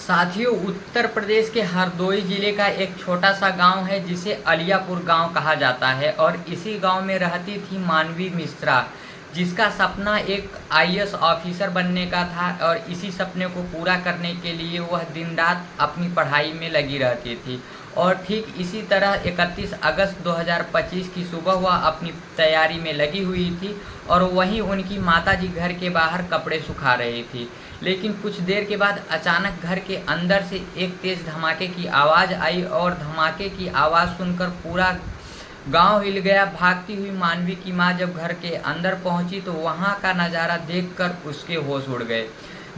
साथियों, उत्तर प्रदेश के हरदोई जिले का एक छोटा सा गांव है जिसे अलियापुर गांव कहा जाता है और इसी गांव में रहती थी मानवी मिश्रा, जिसका सपना एक आईएएस ऑफिसर बनने का था और इसी सपने को पूरा करने के लिए वह दिन रात अपनी पढ़ाई में लगी रहती थी। और ठीक इसी तरह 31 अगस्त 2025 की सुबह वह अपनी तैयारी में लगी हुई थी और वहीं उनकी माताजी घर के बाहर कपड़े सुखा रही थी। लेकिन कुछ देर के बाद अचानक घर के अंदर से एक तेज धमाके की आवाज़ आई और धमाके की आवाज़ सुनकर पूरा गांव हिल गया। भागती हुई मानवी की मां जब घर के अंदर पहुंची तो वहां का नज़ारा देखकर उसके होश उड़ गए।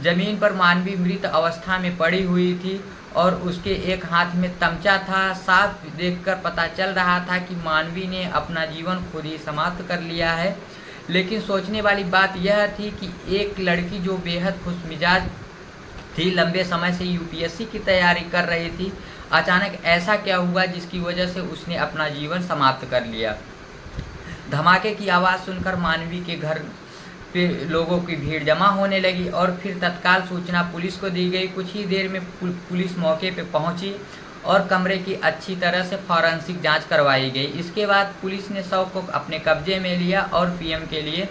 जमीन पर मानवी मृत अवस्था में पड़ी हुई थी और उसके एक हाथ में तमचा था। साफ देखकर पता चल रहा था कि मानवी ने अपना जीवन खुद ही समाप्त कर लिया है। लेकिन सोचने वाली बात यह थी कि एक लड़की जो बेहद खुशमिजाज थी, लंबे समय से यूपीएससी की तैयारी कर रही थी, अचानक ऐसा क्या हुआ जिसकी वजह से उसने अपना जीवन समाप्त कर लिया। धमाके की आवाज़ सुनकर मानवी के घर पे लोगों की भीड़ जमा होने लगी और फिर तत्काल सूचना पुलिस को दी गई। कुछ ही देर में पुलिस मौके पे पहुंची और कमरे की अच्छी तरह से फॉरेंसिक जांच करवाई गई। इसके बाद पुलिस ने शव को अपने कब्जे में लिया और पीएम के लिए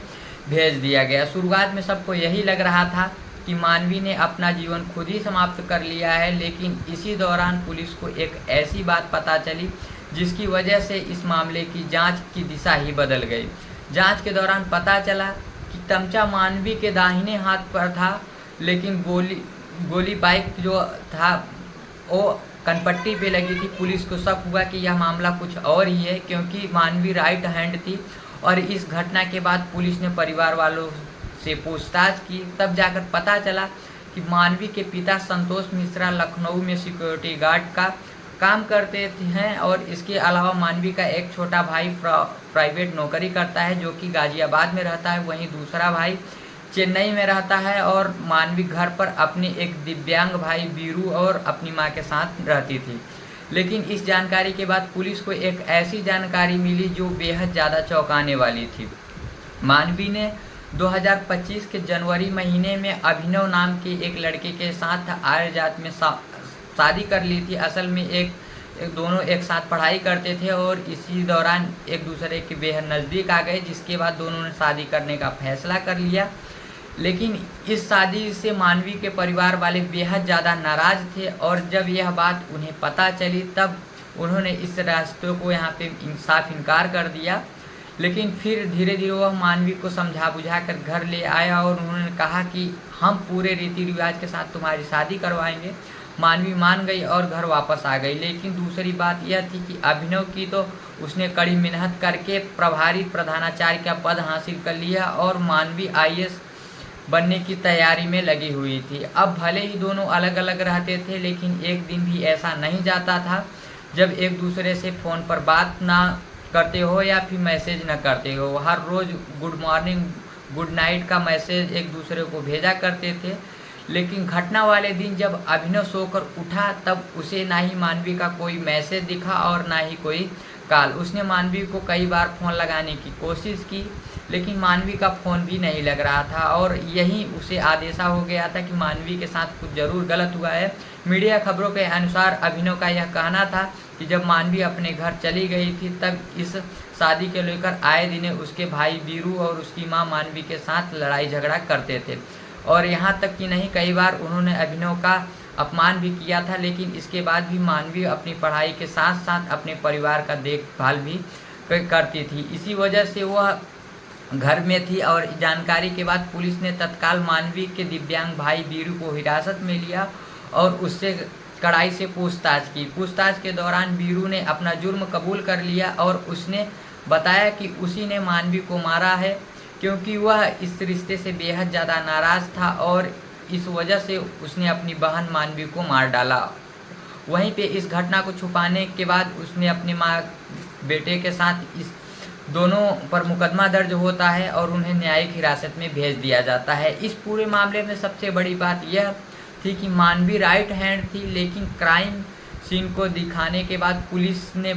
भेज दिया गया। शुरुआत में सबको यही लग रहा था कि मानवी ने अपना जीवन खुद ही समाप्त कर लिया है, लेकिन इसी दौरान पुलिस को एक ऐसी बात पता चली जिसकी वजह से इस मामले की जांच की दिशा ही बदल गई। जांच के दौरान पता चला कि तमचा मानवी के दाहिने हाथ पर था, लेकिन गोली बाइक जो था वो कनपट्टी पे लगी थी। पुलिस को शक हुआ कि यह मामला कुछ और ही है, क्योंकि मानवी राइट हैंड थी। और इस घटना के बाद पुलिस ने परिवार वालों से पूछताछ की, तब जाकर पता चला कि मानवी के पिता संतोष मिश्रा लखनऊ में सिक्योरिटी गार्ड का काम करते हैं और इसके अलावा मानवी का एक छोटा भाई प्राइवेट नौकरी करता है जो कि गाजियाबाद में रहता है। वहीं दूसरा भाई चेन्नई में रहता है और मानवी घर पर अपने एक दिव्यांग भाई बीरू और अपनी मां के साथ रहती थी। लेकिन इस जानकारी के बाद पुलिस को एक ऐसी जानकारी मिली जो बेहद ज़्यादा चौंकाने वाली थी। मानवी ने 2025 के जनवरी महीने में अभिनव नाम के एक लड़के के साथ आर्यजात में शादी कर ली थी। असल में दोनों एक साथ पढ़ाई करते थे और इसी दौरान एक दूसरे के बेहद नज़दीक आ गए, जिसके बाद दोनों ने शादी करने का फैसला कर लिया। लेकिन इस शादी से मानवी के परिवार वाले बेहद ज़्यादा नाराज़ थे और जब यह बात उन्हें पता चली तब उन्होंने इस रास्ते को यहाँ पे साफ इनकार कर दिया। लेकिन फिर धीरे धीरे वह मानवी को समझा बुझा कर घर ले आया और उन्होंने कहा कि हम पूरे रीति रिवाज के साथ तुम्हारी शादी करवाएंगे। मानवी मान गई और घर वापस आ गई। लेकिन दूसरी बात यह थी कि अभिनव की तो उसने कड़ी मेहनत करके प्रभारी प्रधानाचार्य का पद हासिल कर लिया और मानवी आईएएस बनने की तैयारी में लगी हुई थी। अब भले ही दोनों अलग अलग रहते थे, लेकिन एक दिन भी ऐसा नहीं जाता था जब एक दूसरे से फ़ोन पर बात ना करते हो या फिर मैसेज न करते हो। हर रोज़ गुड मॉर्निंग गुड नाइट का मैसेज एक दूसरे को भेजा करते थे। लेकिन घटना वाले दिन जब अभिनव सोकर उठा तब उसे ना ही मानवी का कोई मैसेज दिखा और ना ही कोई कॉल। उसने मानवी को कई बार फ़ोन लगाने की कोशिश की, लेकिन मानवी का फ़ोन भी नहीं लग रहा था और यही उसे आदेशा हो गया था कि मानवी के साथ कुछ ज़रूर गलत हुआ है। मीडिया खबरों के अनुसार अभिनव का यह कहना था कि जब मानवी अपने घर चली गई थी तब इस शादी के लेकर आए दिन उसके भाई बीरू और उसकी मां मानवी के साथ लड़ाई झगड़ा करते थे और यहाँ तक कि नहीं, कई बार उन्होंने अभिनव का अपमान भी किया था। लेकिन इसके बाद भी मानवी अपनी पढ़ाई के साथ साथ अपने परिवार का देखभाल भी करती थी। इसी वजह से वह घर में थी और जानकारी के बाद पुलिस ने तत्काल मानवी के दिव्यांग भाई बीरू को हिरासत में लिया और उससे कड़ाई से पूछताछ की। पूछताछ के दौरान बीरू ने अपना जुर्म कबूल कर लिया और उसने बताया कि उसी ने मानवी को मारा है, क्योंकि वह इस रिश्ते से बेहद ज़्यादा नाराज़ था और इस वजह से उसने अपनी बहन मानवी को मार डाला। वहीं पे इस घटना को छुपाने के बाद उसने अपने माँ बेटे के साथ इस दोनों पर मुकदमा दर्ज होता है और उन्हें न्यायिक हिरासत में भेज दिया जाता है। इस पूरे मामले में सबसे बड़ी बात यह थी कि मानवी राइट हैंड थी, लेकिन क्राइम सीन को दिखाने के बाद पुलिस ने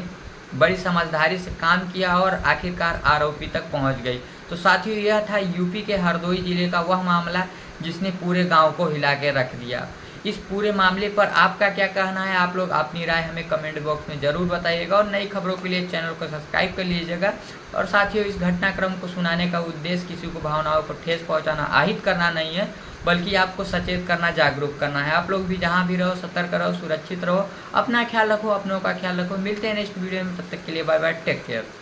बड़ी समझदारी से काम किया और आखिरकार आरोपी तक पहुंच गई। तो साथियों, यह था यूपी के हरदोई जिले का वह मामला जिसने पूरे गांव को हिला के रख दिया। इस पूरे मामले पर आपका क्या कहना है? आप लोग अपनी राय हमें कमेंट बॉक्स में ज़रूर बताइएगा और नई खबरों के लिए चैनल को सब्सक्राइब कर लीजिएगा। और साथियों, इस घटनाक्रम को सुनाने का उद्देश्य किसी को भावनाओं को ठेस पहुंचाना, आहत करना नहीं है, बल्कि आपको सचेत करना, जागरूक करना है। आप लोग भी जहां भी रहो सतर्क रहो, सुरक्षित रहो, अपना ख्याल रखो, अपनों का ख्याल रखो। मिलते हैं नेक्स्ट वीडियो में, तब तक के लिए बाय बाय, टेक केयर।